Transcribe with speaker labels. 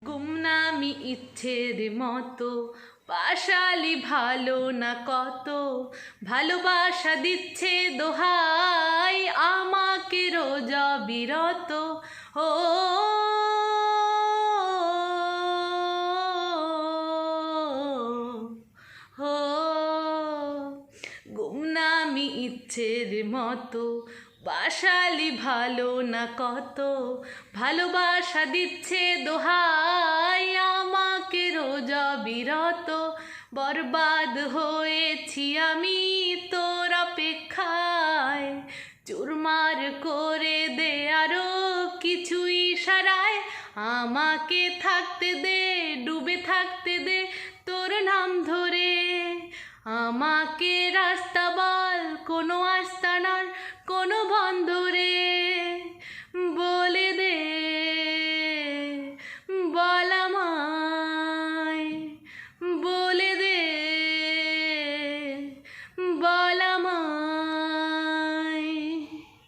Speaker 1: গুমনামি ইচ্ছের মতো পাশালি ভালো না কত, ভালোবাসা দিচ্ছে দোহাই আমাকে রোজা বিরত। ও হো গুমনামি ইচ্ছের মতো বাসালি ভালো না কত, ভালোবাসা দিচ্ছে দোহাই আমাকে রোজা বিরত। বরবাদ হয়েছি আমি তোর অপেক্ষায়, চুরমার করে দে আরো কিছু ইশারায়, আমাকে থাকতে দে, ডুবে থাকতে দে তোর নাম ধরে। আমাকে রাস্তা বল কোনো আস্তানার কোনো বন্দরে।